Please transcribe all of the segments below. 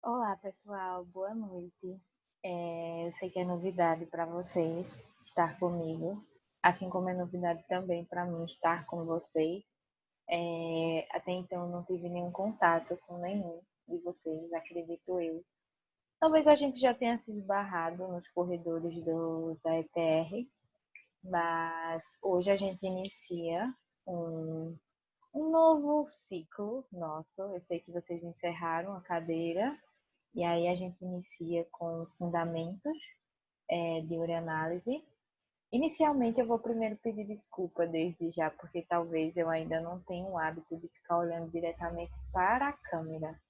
Olá, pessoal, boa noite. Eu sei que é novidade para vocês estar comigo, assim como é novidade também para mim estar com vocês. Até então eu não tive nenhum contato com nenhum de vocês, acredito eu. Talvez a gente já tenha se esbarrado nos corredores da ETR, mas hoje a gente inicia um, um novo ciclo nosso. Eu sei que vocês encerraram a cadeira. E aí a gente inicia com os fundamentos de ureanálise. Inicialmente eu vou primeiro pedir desculpa desde já, porque talvez eu ainda não tenha o hábito de ficar olhando diretamente para a câmera.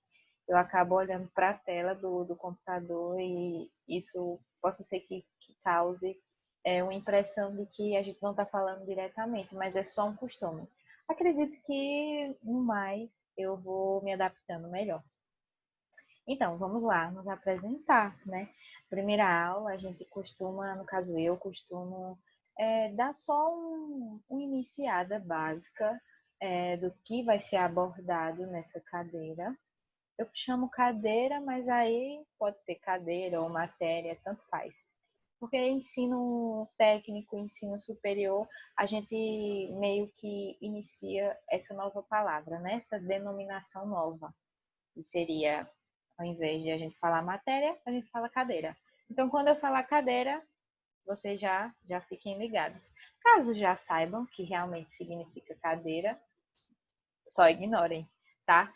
Eu acabo olhando para a tela do computador e isso possa ser que cause uma impressão de que a gente não está falando diretamente, mas é só um costume. Acredito que, no mais, eu vou me adaptando melhor. Então, vamos lá, nos apresentar, né? Primeira aula, a gente costuma, no caso eu costumo dar só uma iniciada básica do que vai ser abordado nessa cadeira. Eu chamo cadeira, mas aí pode ser cadeira ou matéria, tanto faz. Porque ensino técnico, ensino superior, a gente meio que inicia essa nova palavra, né? Essa denominação nova, que seria ao invés de a gente falar matéria, a gente fala cadeira. Então, quando eu falar cadeira, vocês já fiquem ligados. Caso já saibam que realmente significa cadeira, só ignorem, tá?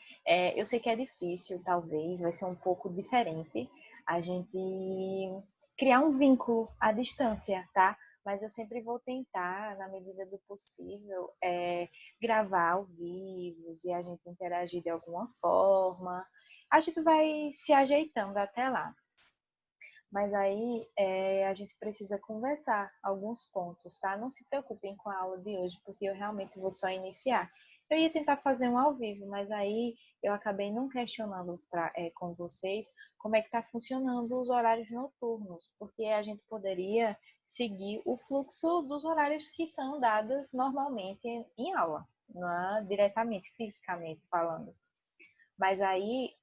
Eu sei que é difícil, talvez, vai ser um pouco diferente a gente criar um vínculo à distância, tá? Mas eu sempre vou tentar, na medida do possível, gravar ao vivo e a gente interagir de alguma forma. A gente vai se ajeitando até lá. Mas aí a gente precisa conversar alguns pontos, tá? Não se preocupem com a aula de hoje, porque eu realmente vou só iniciar. Eu ia tentar fazer um ao vivo, mas aí eu acabei não questionando com vocês como é que está funcionando os horários noturnos, porque a gente poderia seguir o fluxo dos horários que são dados normalmente em aula, não é diretamente, fisicamente falando. Mas aí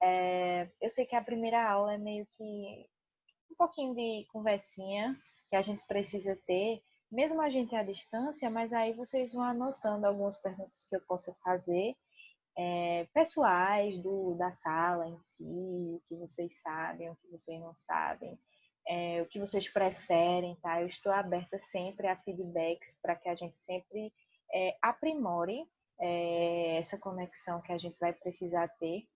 eu sei que a primeira aula é meio que um pouquinho de conversinha que a gente precisa ter, mesmo a gente à distância, mas aí vocês vão anotando algumas perguntas que eu possa fazer, pessoais da sala em si, o que vocês sabem, o que vocês não sabem, o que vocês preferem, tá? Eu estou aberta sempre a feedbacks para que a gente sempre aprimore essa conexão que a gente vai precisar ter.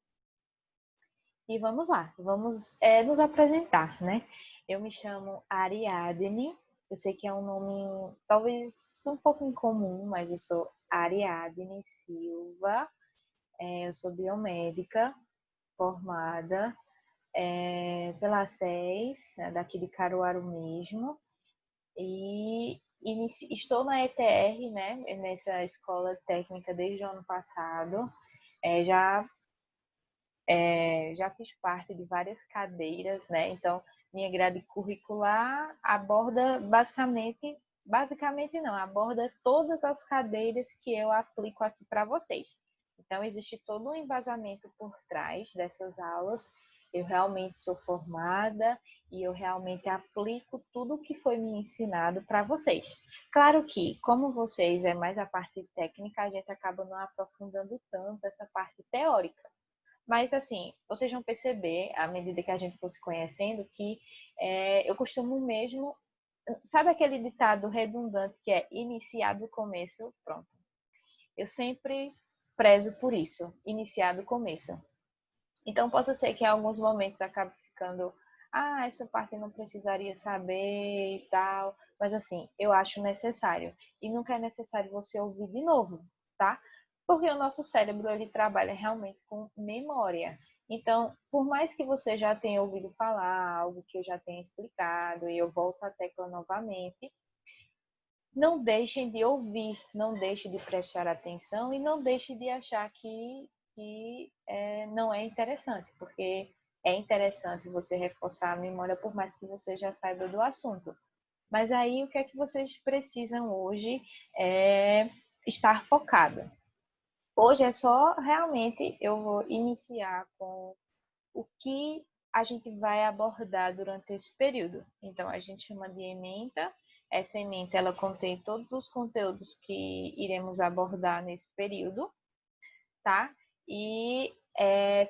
E vamos lá, vamos nos apresentar, né? Eu me chamo Ariadne, eu sei que é um nome talvez um pouco incomum, mas eu sou Ariadne Silva, eu sou biomédica formada pela SES, né, daqui de Caruaru mesmo, e estou na ETR, né, nessa escola técnica desde o ano passado, já já fiz parte de várias cadeiras, né? Então, minha grade curricular aborda basicamente não, aborda todas as cadeiras que eu aplico aqui para vocês. Então, existe todo um embasamento por trás dessas aulas. Eu realmente sou formada e eu realmente aplico tudo o que foi me ensinado para vocês. Claro que, como vocês é mais a parte técnica, a gente acaba não aprofundando tanto essa parte teórica. Mas, assim, vocês vão perceber, à medida que a gente for se conhecendo, que eu costumo mesmo. Sabe aquele ditado redundante que é iniciar do começo? Pronto. Eu sempre prezo por isso, iniciar do começo. Então, possa ser que em alguns momentos acabe ficando. Ah, essa parte eu não precisaria saber e tal. Mas, assim, eu acho necessário. E nunca é necessário você ouvir de novo, tá? Porque o nosso cérebro, ele trabalha realmente com memória. Então, por mais que você já tenha ouvido falar algo que eu já tenha explicado, e eu volto à tecla novamente, não deixem de ouvir, não deixem de prestar atenção e não deixem de achar que não é interessante, porque é interessante você reforçar a memória por mais que você já saiba do assunto. Mas aí o que é que vocês precisam hoje é estar focado. Hoje é só realmente eu vou iniciar com o que a gente vai abordar durante esse período. Então, a gente chama de ementa. Essa ementa, ela contém todos os conteúdos que iremos abordar nesse período, tá? E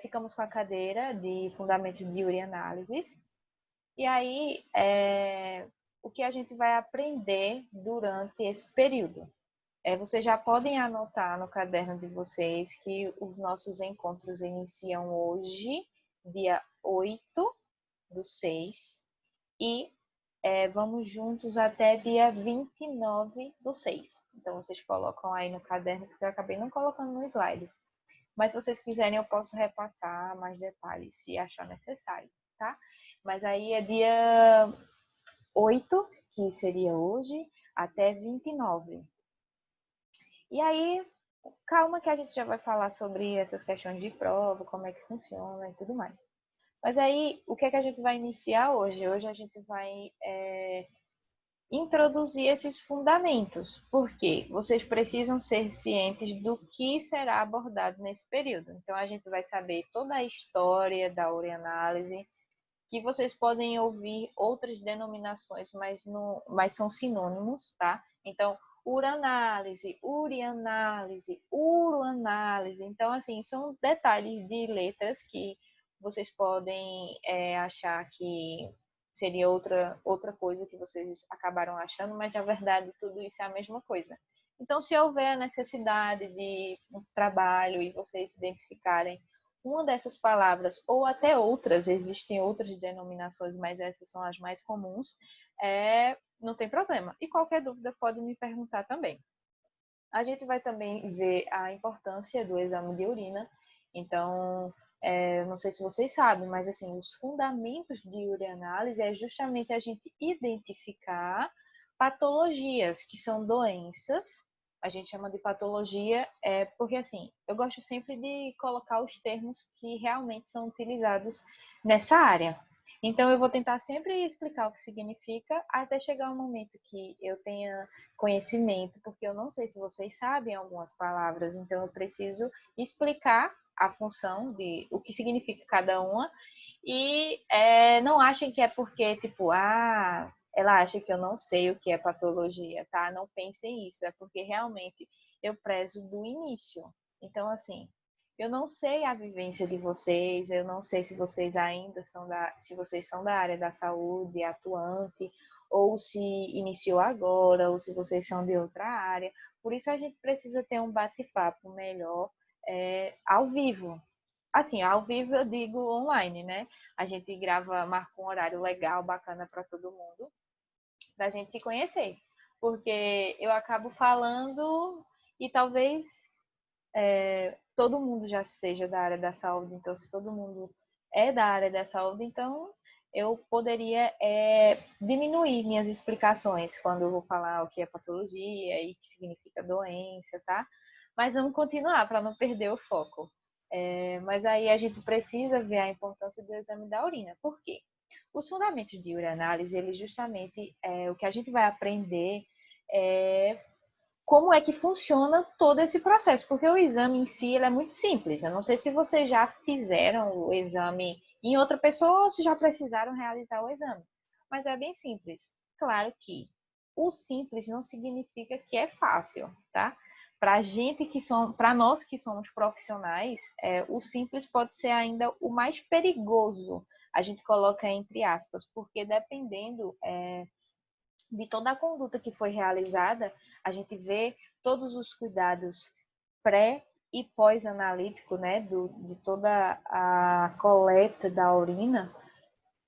ficamos com a cadeira de Fundamentos de Urianálises. E aí, o que a gente vai aprender durante esse período? Vocês já podem anotar no caderno de vocês que os nossos encontros iniciam hoje, dia 8/6, e vamos juntos até dia 29/6. Então, vocês colocam aí no caderno, porque eu acabei não colocando no slide. Mas se vocês quiserem, eu posso repassar mais detalhes, se achar necessário, tá? Mas aí é dia 8, que seria hoje, até 29. E aí, calma que a gente já vai falar sobre essas questões de prova, como é que funciona e tudo mais. Mas aí, o que é que a gente vai iniciar hoje? Hoje a gente vai introduzir esses fundamentos, porque vocês precisam ser cientes do que será abordado nesse período. Então, a gente vai saber toda a história da urianálise, que vocês podem ouvir outras denominações, mas são sinônimos, tá? Então, uranálise, urianálise, uroanálise. Então, assim, são detalhes de letras que vocês podem achar que seria outra coisa que vocês acabaram achando, mas na verdade tudo isso é a mesma coisa. Então, se houver a necessidade de um trabalho e vocês identificarem uma dessas palavras, ou até outras, existem outras denominações, mas essas são as mais comuns, não tem problema. E qualquer dúvida pode me perguntar também. A gente vai também ver a importância do exame de urina. Então, não sei se vocês sabem, mas assim, os fundamentos de urianálise é justamente a gente identificar patologias, que são doenças. A gente chama de patologia, porque assim, eu gosto sempre de colocar os termos que realmente são utilizados nessa área. Então, eu vou tentar sempre explicar o que significa, até chegar um momento que eu tenha conhecimento, porque eu não sei se vocês sabem algumas palavras, então eu preciso explicar a função de o que significa cada uma. E não achem que é porque, tipo, ela acha que eu não sei o que é patologia, tá? Não pensem isso, é porque realmente eu prezo do início. Então, assim, eu não sei a vivência de vocês, eu não sei se vocês ainda se vocês são da área da saúde, atuante, ou se iniciou agora, ou se vocês são de outra área. Por isso a gente precisa ter um bate-papo melhor ao vivo. Assim, ao vivo eu digo online, né? A gente grava, marca um horário legal, bacana para todo mundo, da gente se conhecer. Porque eu acabo falando e talvez todo mundo já seja da área da saúde, então se todo mundo é da área da saúde, então eu poderia diminuir minhas explicações quando eu vou falar o que é patologia e o que significa doença, tá? Mas vamos continuar para não perder o foco. Mas aí a gente precisa ver a importância do exame da urina. Por quê? Os fundamentos de urianálise, eles justamente, o que a gente vai aprender é como é que funciona todo esse processo, porque o exame em si ele é muito simples. Eu não sei se vocês já fizeram o exame em outra pessoa ou se já precisaram realizar o exame, mas é bem simples. Claro que o simples não significa que é fácil, tá? Para nós que somos profissionais, o simples pode ser ainda o mais perigoso. A gente coloca entre aspas, porque dependendo de toda a conduta que foi realizada, a gente vê todos os cuidados pré e pós-analítico, né, de toda a coleta da urina.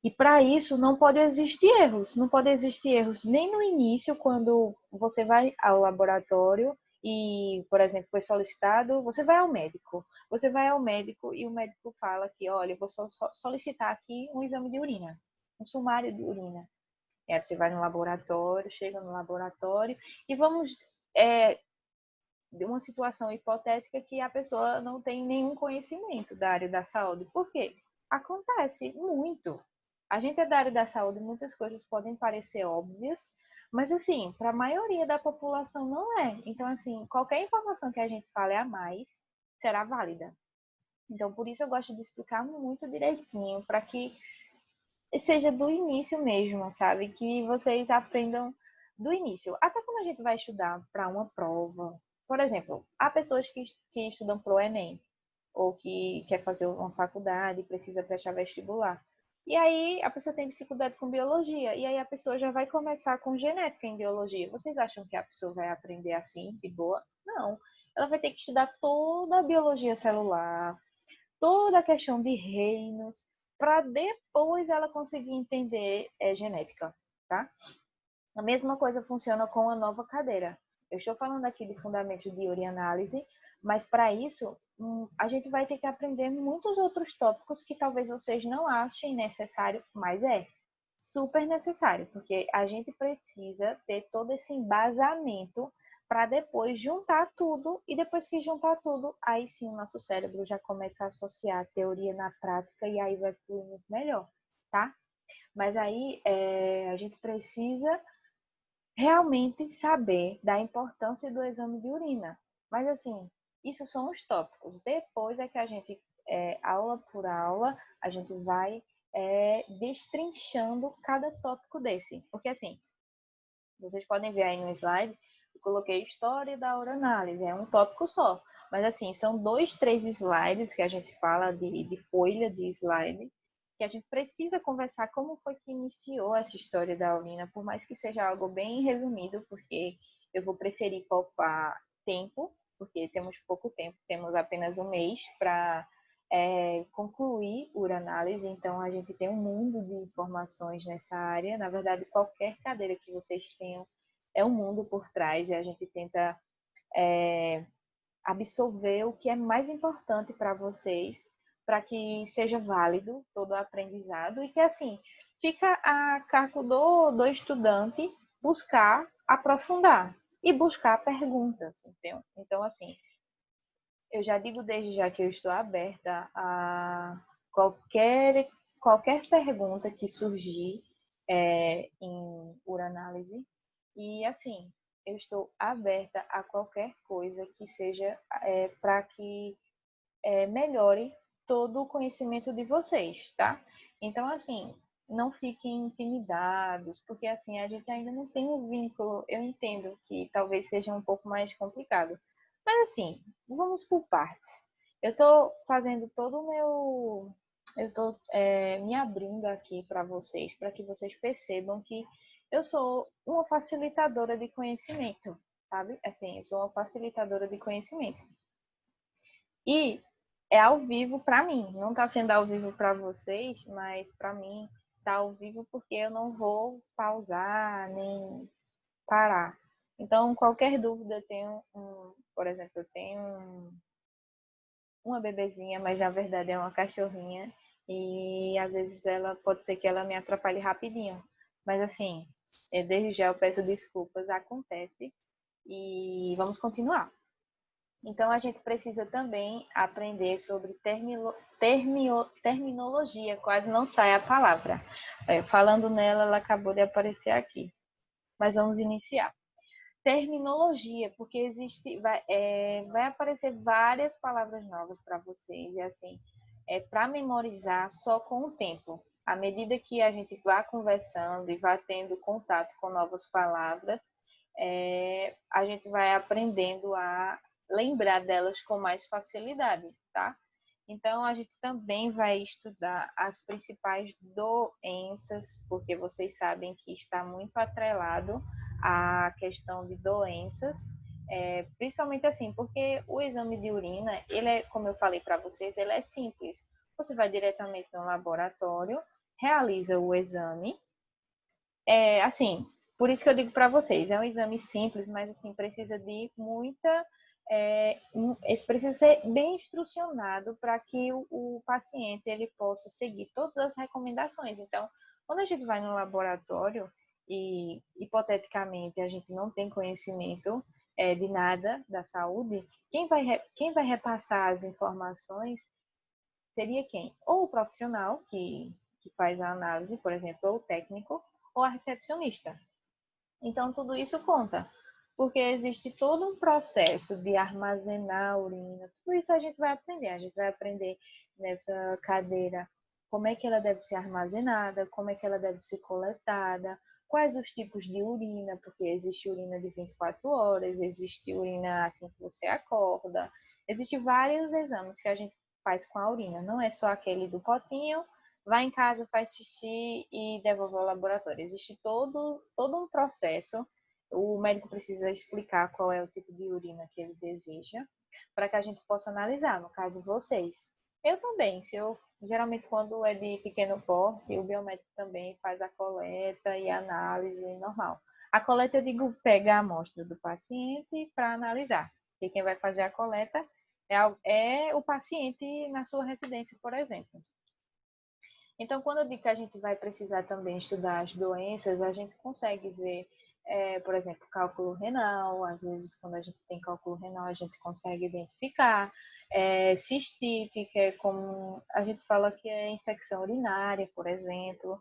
E para isso não pode existir erros, não pode existir erros nem no início, quando você vai ao laboratório e, por exemplo, foi solicitado, você vai ao médico. Você vai ao médico e o médico fala que, olha, eu vou solicitar aqui um exame de urina, um sumário de urina. Você vai no laboratório, chega no laboratório e vamos de uma situação hipotética que a pessoa não tem nenhum conhecimento da área da saúde. Por quê? Acontece muito. A gente é da área da saúde, muitas coisas podem parecer óbvias, mas assim, para a maioria da população não é. Então, assim, qualquer informação que a gente fale a mais será válida. Então, por isso eu gosto de explicar muito direitinho, para que seja do início mesmo, sabe? Que vocês aprendam do início. Até quando a gente vai estudar para uma prova. Por exemplo, há pessoas que estudam para o Enem, ou que quer fazer uma faculdade e precisa prestar vestibular. E aí a pessoa tem dificuldade com biologia, e aí a pessoa já vai começar com genética em biologia. Vocês acham que a pessoa vai aprender assim, de boa? Não. Ela vai ter que estudar toda a biologia celular, toda a questão de reinos, para depois ela conseguir entender genética, tá? A mesma coisa funciona com a nova cadeira. Eu estou falando aqui de fundamentos de urianálise, mas para isso a gente vai ter que aprender muitos outros tópicos que talvez vocês não achem necessário, mas é super necessário, porque a gente precisa ter todo esse embasamento para depois juntar tudo, e depois que juntar tudo, aí sim o nosso cérebro já começa a associar a teoria na prática e aí vai fluir muito melhor, tá? Mas aí a gente precisa realmente saber da importância do exame de urina. Mas assim, isso são os tópicos. Depois é que a gente, aula por aula, a gente vai destrinchando cada tópico desse. Porque assim, vocês podem ver aí no slide, eu coloquei história da uranálise, é um tópico só. Mas assim, são 2, 3 slides que a gente fala de folha de slide, que a gente precisa conversar como foi que iniciou essa história da urina, por mais que seja algo bem resumido, porque eu vou preferir poupar tempo, porque temos pouco tempo, temos apenas um mês para concluir uranálise, então a gente tem um mundo de informações nessa área. Na verdade, qualquer cadeira que vocês tenham é um mundo por trás, e a gente tenta absorver o que é mais importante para vocês, para que seja válido todo o aprendizado, e que assim fica a cargo do estudante buscar aprofundar e buscar perguntas, entendeu? Então assim, eu já digo desde já que eu estou aberta a qualquer, qualquer pergunta que surgir em uranálise. E assim, eu estou aberta a qualquer coisa que seja para que melhore todo o conhecimento de vocês, tá? Então, assim, não fiquem intimidados, porque assim, a gente ainda não tem um vínculo. Eu entendo que talvez seja um pouco mais complicado. Mas assim, vamos por partes. Eu estou fazendo todo o meu. Eu estou me abrindo aqui para que vocês percebam que eu sou uma facilitadora de conhecimento, sabe? Assim, eu sou uma facilitadora de conhecimento. E é ao vivo para mim. Não está sendo ao vivo para vocês, mas para mim está ao vivo porque eu não vou pausar nem parar. Então, qualquer dúvida, eu tenho por exemplo, eu tenho uma bebezinha, mas na verdade é uma cachorrinha, e às vezes ela pode ser que ela me atrapalhe rapidinho. Mas assim, desde já eu peço desculpas, acontece, e vamos continuar. Então, a gente precisa também aprender sobre terminologia, quase não sai a palavra. Falando nela, ela acabou de aparecer aqui. Mas vamos iniciar. Terminologia, porque vai aparecer várias palavras novas para vocês, e assim, para memorizar só com o tempo. À medida que a gente vai conversando e vai tendo contato com novas palavras, a gente vai aprendendo a lembrar delas com mais facilidade, tá? Então, a gente também vai estudar as principais doenças, porque vocês sabem que está muito atrelado à questão de doenças, principalmente assim, porque o exame de urina, ele é, como eu falei para vocês, ele é simples. Você vai diretamente no laboratório, realiza o exame, assim, por isso que eu digo para vocês, é um exame simples, mas assim, precisa de muita. Esse precisa ser bem instrucionado para que o paciente ele possa seguir todas as recomendações. Então, quando a gente vai no laboratório e hipoteticamente a gente não tem conhecimento de nada da saúde, quem vai repassar as informações seria quem? Ou o profissional que faz a análise, por exemplo, ou o técnico, ou a recepcionista. Então, tudo isso conta. porque existe todo um processo de armazenar a urina. Tudo isso a gente vai aprender. A gente vai aprender nessa cadeira como é que ela deve ser armazenada, como é que ela deve ser coletada, quais os tipos de urina, porque existe urina de 24 horas, existe urina assim que você acorda. Existem vários exames que a gente faz com a urina, não é só aquele do potinho, vai em casa, faz xixi e devolve ao laboratório. Existe todo um processo. O médico precisa explicar qual é o tipo de urina que ele deseja, para que a gente possa analisar, no caso vocês. Eu também, se eu geralmente quando é de pequeno porte, o biomédico também faz a coleta e a análise normal. A coleta eu digo pega a amostra do paciente para analisar. E quem vai fazer a coleta é o paciente na sua residência, por exemplo. Então, quando eu digo que a gente vai precisar também estudar as doenças, a gente consegue ver, por exemplo, cálculo renal. Às vezes, quando a gente tem cálculo renal, a gente consegue identificar. Cistite, que é como a gente fala que é infecção urinária, por exemplo.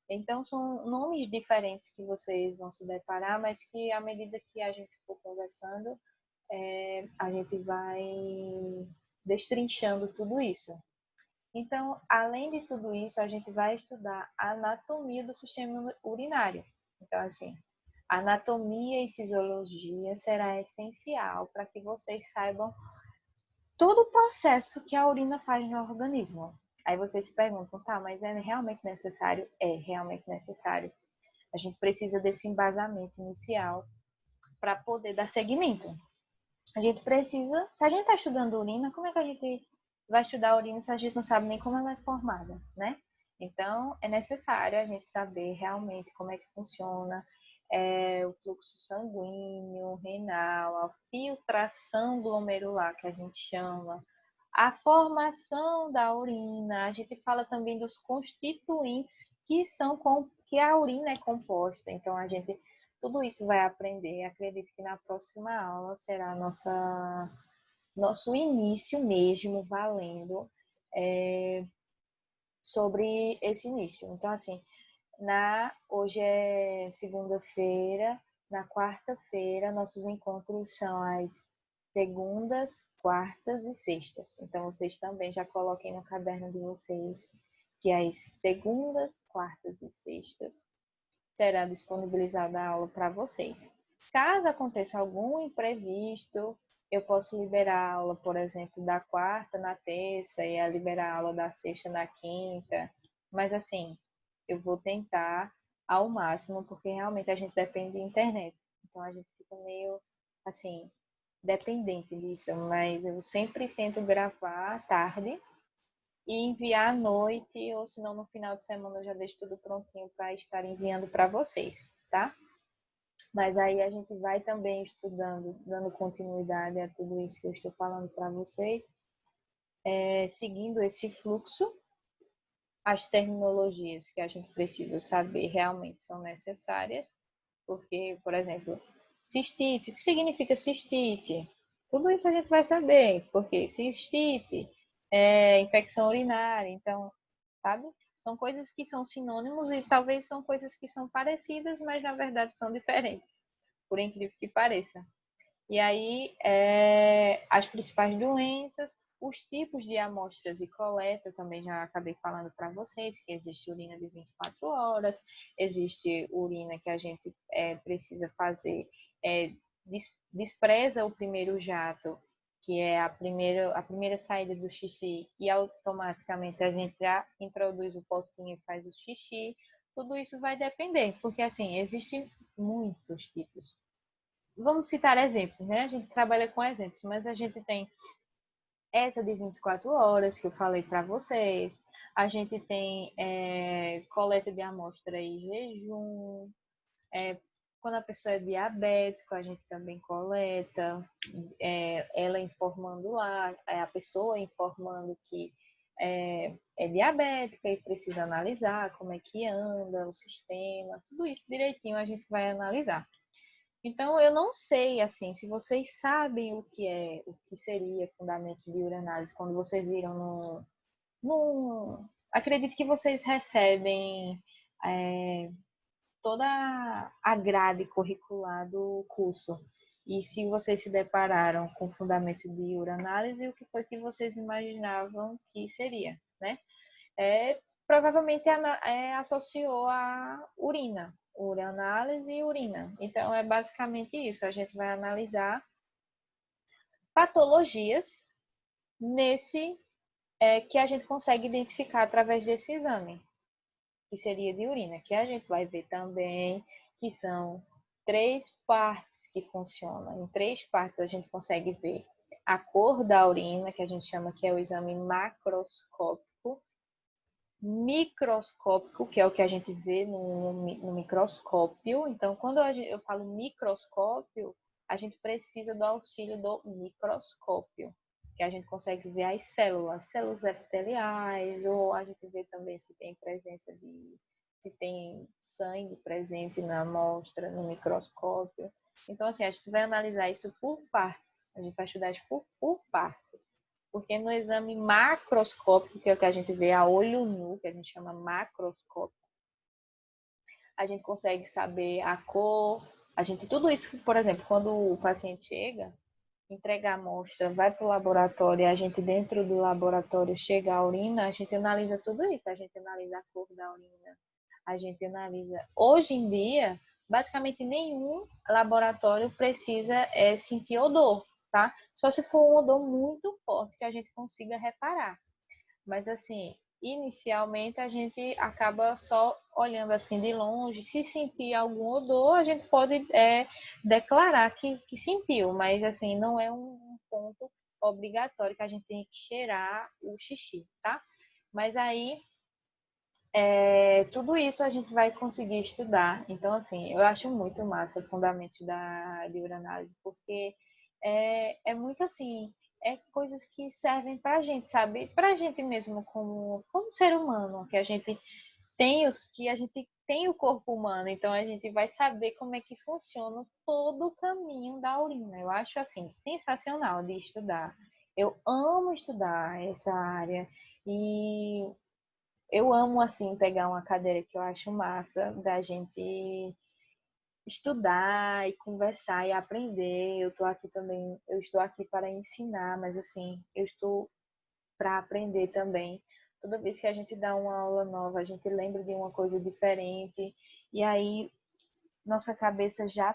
Então, são nomes diferentes que vocês vão se deparar, mas que à medida que a gente for conversando, a gente vai destrinchando tudo isso. Então, além de tudo isso, a gente vai estudar a anatomia do sistema urinário. Então, assim, anatomia e fisiologia será essencial para que vocês saibam todo o processo que a urina faz no organismo. Aí vocês se perguntam, tá, mas é realmente necessário? É realmente necessário. A gente precisa desse embasamento inicial para poder dar seguimento. A gente precisa, se a gente está estudando urina, como é que a gente vai estudar a urina se a gente não sabe nem como ela é formada, né? Então, é necessário a gente saber realmente como é que funciona o fluxo sanguíneo, renal, a filtração glomerular, que a gente chama, a formação da urina. A gente fala também dos constituintes que a urina é composta. Então, a gente tudo isso vai aprender. Acredito que na próxima aula será nosso início mesmo, valendo, sobre esse início. Então, assim, hoje é segunda-feira, na quarta-feira, nossos encontros são às segundas, quartas e sextas. Então, vocês também já coloquem no caderno de vocês que às segundas, quartas e sextas será disponibilizada a aula para vocês. Caso aconteça algum imprevisto, eu posso liberar a aula, por exemplo, da quarta na terça e liberar a aula da sexta na quinta. Mas assim, eu vou tentar ao máximo, porque realmente a gente depende da internet. Então a gente fica meio assim, dependente disso, mas eu sempre tento gravar à tarde e enviar à noite, ou se não no final de semana eu já deixo tudo prontinho para estar enviando para vocês, tá? Mas aí a gente vai também estudando, dando continuidade a tudo isso que eu estou falando para vocês, seguindo esse fluxo. As terminologias que a gente precisa saber realmente são necessárias, porque, por exemplo, cistite, o que significa cistite? Tudo isso a gente vai saber, porque cistite é infecção urinária, então, sabe? São coisas que são sinônimos e talvez são coisas que são parecidas, mas na verdade são diferentes, por incrível que pareça. E aí, as principais doenças, os tipos de amostras e coleta, também já acabei falando para vocês, que existe urina de 24 horas, existe urina que a gente precisa fazer, despreza o primeiro jato, que é a primeira saída do xixi, e automaticamente a gente já introduz o potinho e faz o xixi. Tudo isso vai depender, porque assim, existem muitos tipos. Vamos citar exemplos, né? A gente trabalha com exemplos, mas a gente tem essa de 24 horas que eu falei para vocês. A gente tem coleta de amostra em jejum. Quando a pessoa é diabética, a gente também coleta. Ela informando lá, a pessoa informando que é diabética e precisa analisar como é que anda o sistema. Tudo isso direitinho a gente vai analisar. Então, eu não sei, assim, se vocês sabem o que seria fundamentos de uranálise, quando vocês viram Acredito que vocês recebem toda a grade curricular do curso. E se vocês se depararam com fundamento de uranálise, o que foi que vocês imaginavam que seria, né? Provavelmente associou a urina, uranálise e urina. Então, é basicamente isso. A gente vai analisar patologias nesse que a gente consegue identificar através desse exame, que seria de urina, que a gente vai ver também que são 3 partes que funcionam. Em 3 partes a gente consegue ver a cor da urina, que a gente chama que é o exame macroscópico, microscópico, que é o que a gente vê no microscópio. Então, quando eu falo microscópio, a gente precisa do auxílio do microscópio, que a gente consegue ver as células epiteliais, ou a gente vê também se tem presença se tem sangue presente na amostra, no microscópio. Então, assim, a gente vai analisar isso por partes. A gente vai estudar isso por partes. Porque no exame macroscópico, que é o que a gente vê a olho nu, que a gente chama macroscópico, a gente consegue saber a cor, tudo isso, por exemplo, quando o paciente chega, entrega a amostra, vai para o laboratório, e a gente dentro do laboratório chega a urina, a gente analisa tudo isso, a gente analisa a cor da urina, a gente analisa. Hoje em dia, basicamente nenhum laboratório precisa sentir odor, tá? Só se for um odor muito forte que a gente consiga reparar. Mas assim, inicialmente a gente acaba só olhando assim de longe. Se sentir algum odor, a gente pode declarar que sentiu, mas assim, não é um ponto obrigatório que a gente tem que cheirar o xixi, tá? Mas aí tudo isso a gente vai conseguir estudar. Então, assim, eu acho muito massa o fundamento de uranálise, porque é muito assim, coisas que servem pra gente, sabe? Pra gente mesmo como ser humano, que a gente tem o corpo humano, então a gente vai saber como é que funciona todo o caminho da urina. Eu acho assim sensacional de estudar. Eu amo estudar essa área e eu amo, assim, pegar uma cadeira que eu acho massa, da gente estudar e conversar e aprender. Eu estou aqui para ensinar, mas assim, eu estou para aprender também. Toda vez que a gente dá uma aula nova, a gente lembra de uma coisa diferente, e aí nossa cabeça já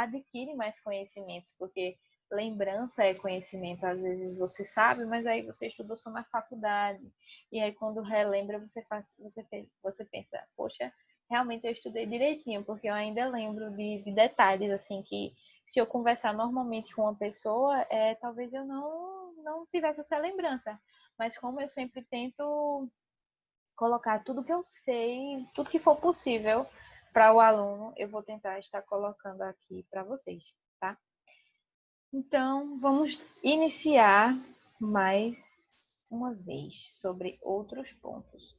adquire mais conhecimentos, porque lembrança é conhecimento. Às vezes você sabe, mas aí você estudou só na faculdade. E aí quando relembra, você pensa, poxa, realmente eu estudei direitinho, porque eu ainda lembro de detalhes, assim, que se eu conversar normalmente com uma pessoa, talvez eu não tivesse essa lembrança. Mas como eu sempre tento colocar tudo que eu sei, tudo que for possível para o aluno, eu vou tentar estar colocando aqui para vocês, tá? Então, vamos iniciar mais uma vez sobre outros pontos.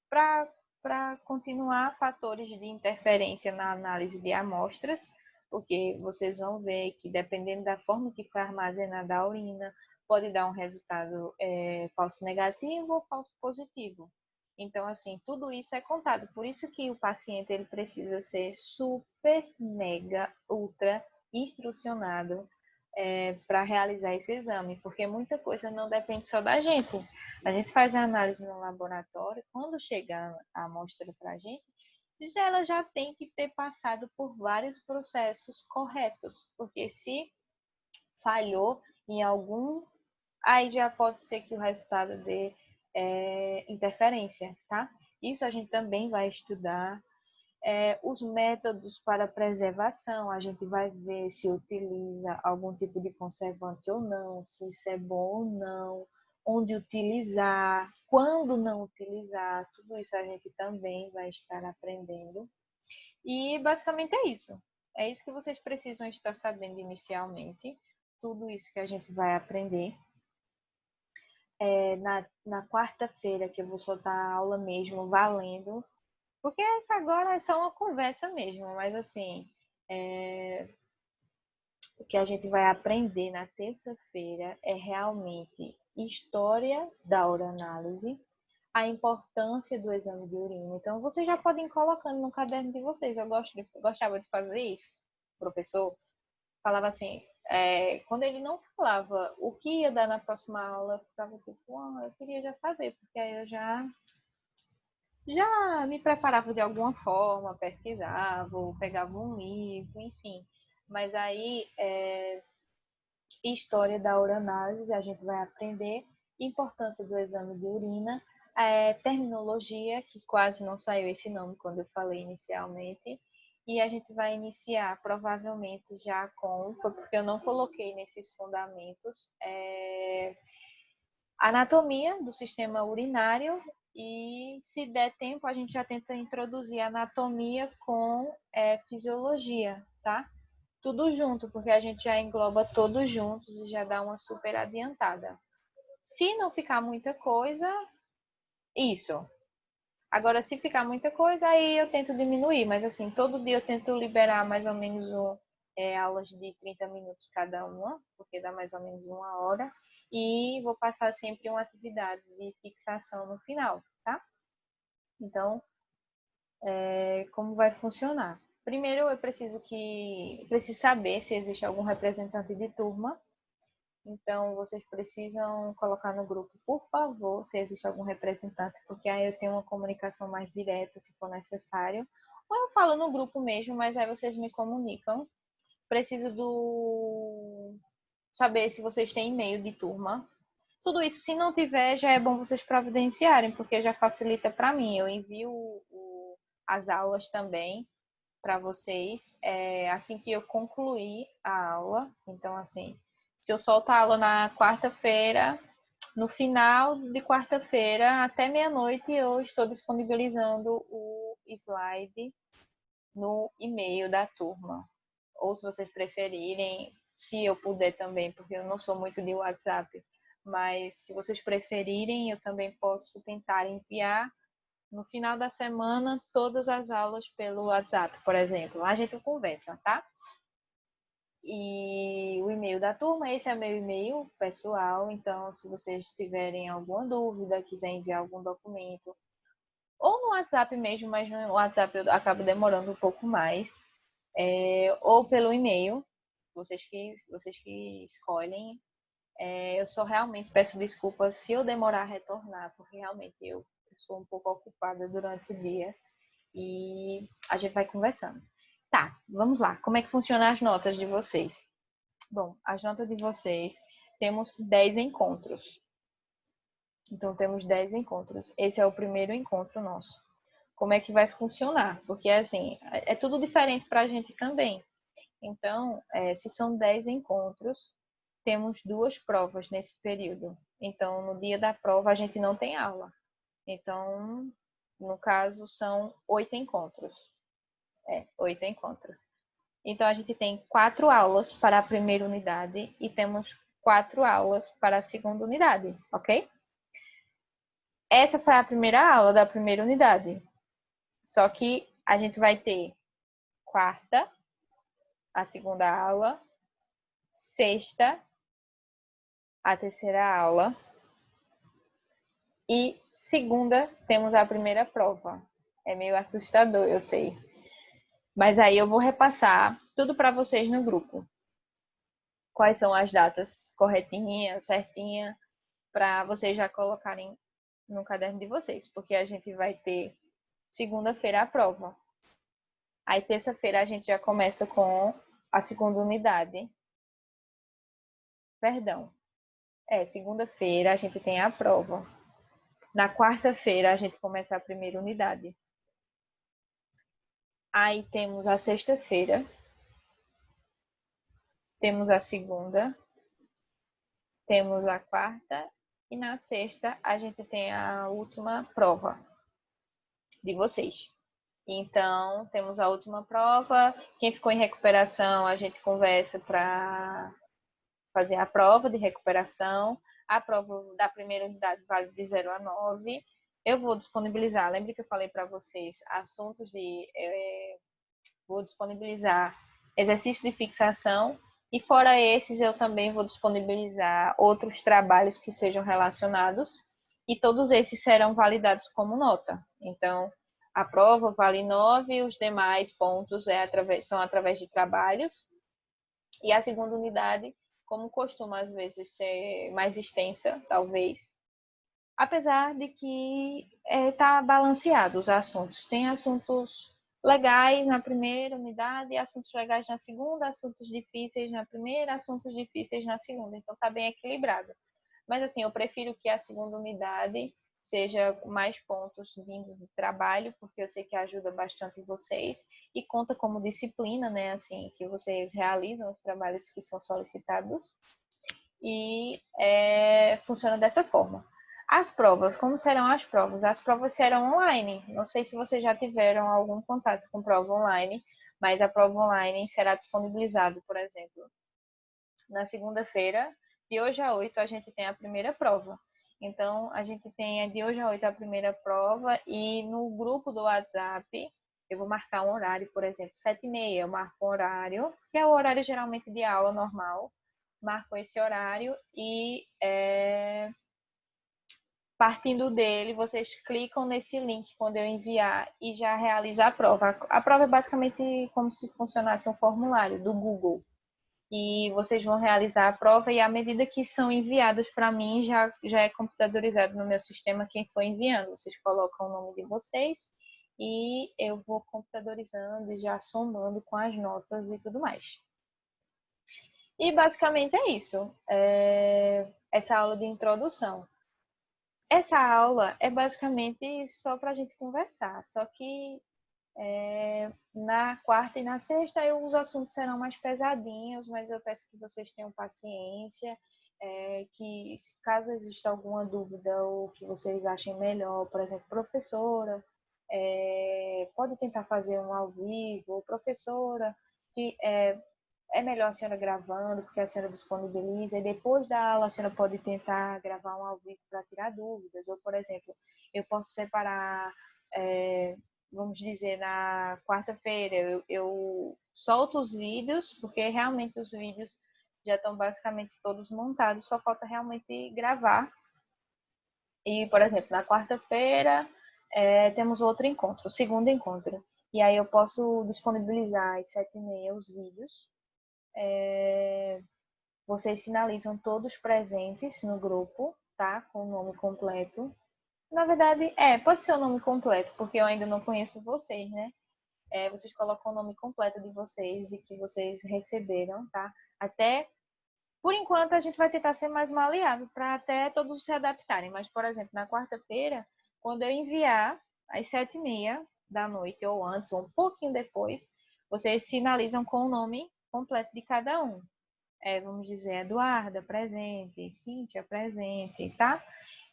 Para continuar, fatores de interferência na análise de amostras, porque vocês vão ver que dependendo da forma que foi armazenada a urina, pode dar um resultado falso negativo ou falso positivo. Então, assim, tudo isso é contado. Por isso que o paciente ele precisa ser super, mega, ultra instrucionado para realizar esse exame, porque muita coisa não depende só da gente. A gente faz a análise no laboratório, quando chegar a amostra para a gente, ela já tem que ter passado por vários processos corretos, porque se falhou em algum, aí já pode ser que o resultado dê interferência, tá? Isso a gente também vai estudar. Os métodos para preservação, a gente vai ver se utiliza algum tipo de conservante ou não, se isso é bom ou não, onde utilizar, quando não utilizar, tudo isso a gente também vai estar aprendendo. E basicamente é isso. É isso que vocês precisam estar sabendo inicialmente, tudo isso que a gente vai aprender. Na quarta-feira, que eu vou soltar a aula mesmo, valendo, porque essa agora é só uma conversa mesmo, mas assim, o que a gente vai aprender na terça-feira é realmente história da uranálise, a importância do exame de urina. Então, vocês já podem ir colocando no caderno de vocês. Eu gostava de fazer isso, professor. falava assim, quando ele não falava o que ia dar na próxima aula, eu ficava tipo, eu queria já saber, porque aí eu já me preparava de alguma forma, pesquisava, ou pegava um livro, enfim. Mas aí, história da uranálise, a gente vai aprender importância do exame de urina, terminologia, que quase não saiu esse nome quando eu falei inicialmente, e a gente vai iniciar provavelmente já foi porque eu não coloquei nesses fundamentos, anatomia do sistema urinário, e se der tempo a gente já tenta introduzir anatomia com fisiologia, tá? Tudo junto, porque a gente já engloba todos juntos e já dá uma super adiantada. Se não ficar muita coisa, isso. Agora, se ficar muita coisa, aí eu tento diminuir, mas assim, todo dia eu tento liberar mais ou menos aulas de 30 minutos cada uma, porque dá mais ou menos uma hora, e vou passar sempre uma atividade de fixação no final, tá? Então, como vai funcionar? Primeiro, eu preciso saber se existe algum representante de turma. Então, vocês precisam colocar no grupo, por favor, se existe algum representante, porque aí eu tenho uma comunicação mais direta, se for necessário. Ou eu falo no grupo mesmo, mas aí vocês me comunicam. Preciso saber se vocês têm e-mail de turma. Tudo isso, se não tiver, já é bom vocês providenciarem, porque já facilita para mim. Eu envio as aulas também para vocês assim que eu concluir a aula. Então, assim, se eu solto a aula na quarta-feira, no final de quarta-feira, até meia-noite, eu estou disponibilizando o slide no e-mail da turma. Ou se vocês preferirem, se eu puder também, porque eu não sou muito de WhatsApp, mas se vocês preferirem, eu também posso tentar enviar no final da semana todas as aulas pelo WhatsApp, por exemplo. A gente conversa, tá? E o e-mail da turma, esse é meu e-mail pessoal, então se vocês tiverem alguma dúvida, quiserem enviar algum documento, ou no WhatsApp mesmo, mas no WhatsApp eu acabo demorando um pouco mais, ou pelo e-mail, vocês que escolhem. Eu só realmente peço desculpas se eu demorar a retornar, porque realmente eu sou um pouco ocupada durante o dia e a gente vai conversando. Tá, vamos lá. Como é que funcionam as notas de vocês? Bom, as notas de vocês, temos 10 encontros. Então, temos 10 encontros. Esse é o primeiro encontro nosso. Como é que vai funcionar? Porque, assim, é tudo diferente para a gente também. Então, se são 10 encontros, temos 2 provas nesse período. Então, no dia da prova, a gente não tem aula. Então, no caso, são 8 encontros. 8 encontros. Então, a gente tem 4 aulas para a primeira unidade e temos 4 aulas para a segunda unidade, ok? Essa foi a primeira aula da primeira unidade. Só que a gente vai ter quarta, a segunda aula, sexta, a terceira aula e segunda temos a primeira prova. É meio assustador, eu sei. Mas aí eu vou repassar tudo para vocês no grupo. Quais são as datas corretinhas, certinha, para vocês já colocarem no caderno de vocês, porque a gente vai ter segunda-feira a prova. Aí terça-feira a gente já começa com a segunda unidade. Perdão. Segunda-feira a gente tem a prova. Na quarta-feira a gente começa a primeira unidade. Aí temos a sexta-feira. Temos a segunda. Temos a quarta. E na sexta a gente tem a última prova de vocês. Então, temos a última prova. Quem ficou em recuperação, a gente conversa para fazer a prova de recuperação. A prova da primeira unidade vale de 0 a 9. Eu vou disponibilizar, lembre que eu falei para vocês, assuntos de... vou disponibilizar exercícios de fixação e fora esses eu também vou disponibilizar outros trabalhos que sejam relacionados e todos esses serão validados como nota. Então, a prova vale 9, os demais pontos são através de trabalhos E a segunda unidade, como costuma às vezes ser mais extensa, talvez, apesar de que tá balanceado os assuntos. Tem assuntos legais na primeira unidade, assuntos legais na segunda, assuntos difíceis na primeira, assuntos difíceis na segunda. Então tá bem equilibrado. Mas assim, eu prefiro que a segunda unidade seja com mais pontos vindo do trabalho, porque eu sei que ajuda bastante vocês e conta como disciplina, né, assim, que vocês realizam os trabalhos que são solicitados e funciona dessa forma. As provas, como serão as provas? As provas serão online. Não sei se vocês já tiveram algum contato com prova online, mas a prova online será disponibilizada, por exemplo, na segunda-feira, de hoje a 8, a gente tem a primeira prova. Então, a gente tem de hoje a 8 a primeira prova e no grupo do WhatsApp, eu vou marcar um horário, por exemplo, 7h30, eu marco um horário, que é o horário geralmente de aula normal, marco esse horário e partindo dele, vocês clicam nesse link quando eu enviar e já realiza a prova. A prova é basicamente como se funcionasse um formulário do Google e vocês vão realizar a prova e à medida que são enviadas para mim já é computadorizado no meu sistema quem foi enviando. Vocês colocam o nome de vocês e eu vou computadorizando e já somando com as notas e tudo mais. E basicamente é isso. Essa aula de introdução. Essa aula é basicamente só para a gente conversar, só que na quarta e na sexta os assuntos serão mais pesadinhos, mas eu peço que vocês tenham paciência, que caso exista alguma dúvida ou que vocês achem melhor, por exemplo, professora, pode tentar fazer um ao vivo, ou professora, que é melhor a senhora gravando, porque a senhora disponibiliza, e depois da aula a senhora pode tentar gravar um ao vivo para tirar dúvidas, ou, por exemplo, eu posso separar, vamos dizer, na quarta-feira, eu solto os vídeos, porque realmente os vídeos já estão basicamente todos montados, só falta realmente gravar. E, por exemplo, na quarta-feira temos outro encontro, o segundo encontro. E aí eu posso disponibilizar às 7h30 os vídeos. Vocês sinalizam todos presentes no grupo, tá? Com o nome completo. Na verdade, pode ser o nome completo, porque eu ainda não conheço vocês, né? Vocês colocam o nome completo de vocês, de que vocês receberam, tá? Até, por enquanto, a gente vai tentar ser mais maleável para até todos se adaptarem. Mas, por exemplo, na quarta-feira, quando eu enviar às 7h30 da noite, ou antes, ou um pouquinho depois, vocês sinalizam com o nome completo de cada um. Vamos dizer, Eduarda, presente, Cíntia, presente, tá?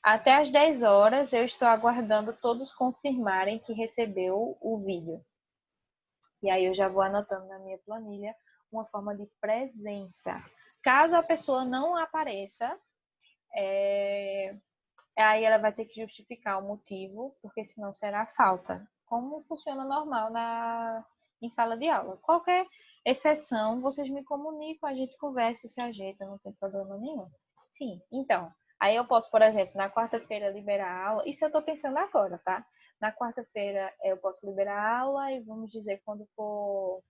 Até às 10 horas eu estou aguardando todos confirmarem que recebeu o vídeo. E aí eu já vou anotando na minha planilha uma forma de presença. Caso a pessoa não apareça, aí ela vai ter que justificar o motivo, porque senão será falta. Como funciona normal em sala de aula. Qualquer exceção, vocês me comunicam, a gente conversa, se ajeita, não tem problema nenhum. Sim, então, aí eu posso, por exemplo, na quarta-feira liberar a aula, isso eu estou pensando agora, tá? Na quarta-feira eu posso liberar a aula e vamos dizer quando for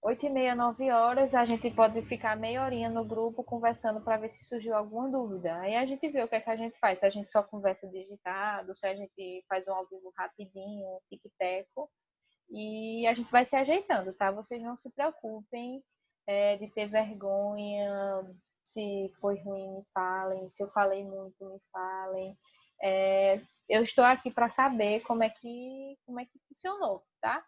8h30, 9 horas, a gente pode ficar meia horinha no grupo conversando para ver se surgiu alguma dúvida. Aí a gente vê o que é que a gente faz. Se a gente só conversa digitado, se a gente faz um ao vivo rapidinho, um tic-teco. E a gente vai se ajeitando, tá? Vocês não se preocupem de ter vergonha. Se foi ruim, me falem. Se eu falei muito, me falem. Eu estou aqui para saber como é que funcionou, tá?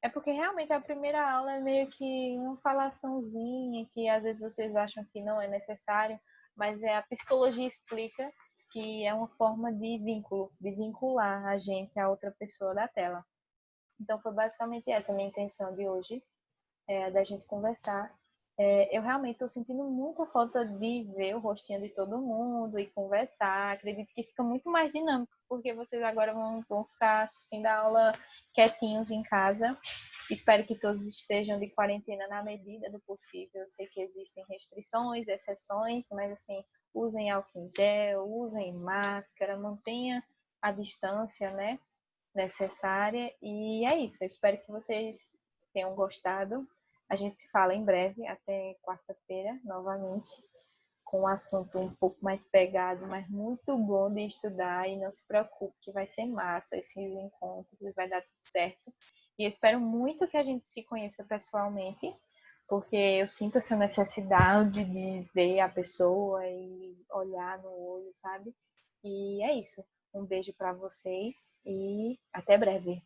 É porque realmente a primeira aula é meio que uma falaçãozinha que às vezes vocês acham que não é necessário, mas a psicologia explica que é uma forma de vínculo, de vincular a gente a outra pessoa da tela. Então foi basicamente essa a minha intenção de hoje, da gente conversar. Eu realmente estou sentindo muita falta de ver o rostinho de todo mundo e conversar. Acredito que fica muito mais dinâmico, porque vocês agora vão ficar assistindo a aula quietinhos em casa. Espero que todos estejam de quarentena na medida do possível. Eu sei que existem restrições, exceções, mas assim, usem álcool em gel, usem máscara, mantenha a distância, né, necessária. E é isso. Eu espero que vocês tenham gostado. A gente se fala em breve, até quarta-feira, novamente, com um assunto um pouco mais pegado, mas muito bom de estudar. E não se preocupe, que vai ser massa esses encontros, vai dar tudo certo. E eu espero muito que a gente se conheça pessoalmente, porque eu sinto essa necessidade de ver a pessoa e olhar no olho, sabe? E é isso. Um beijo para vocês e até breve.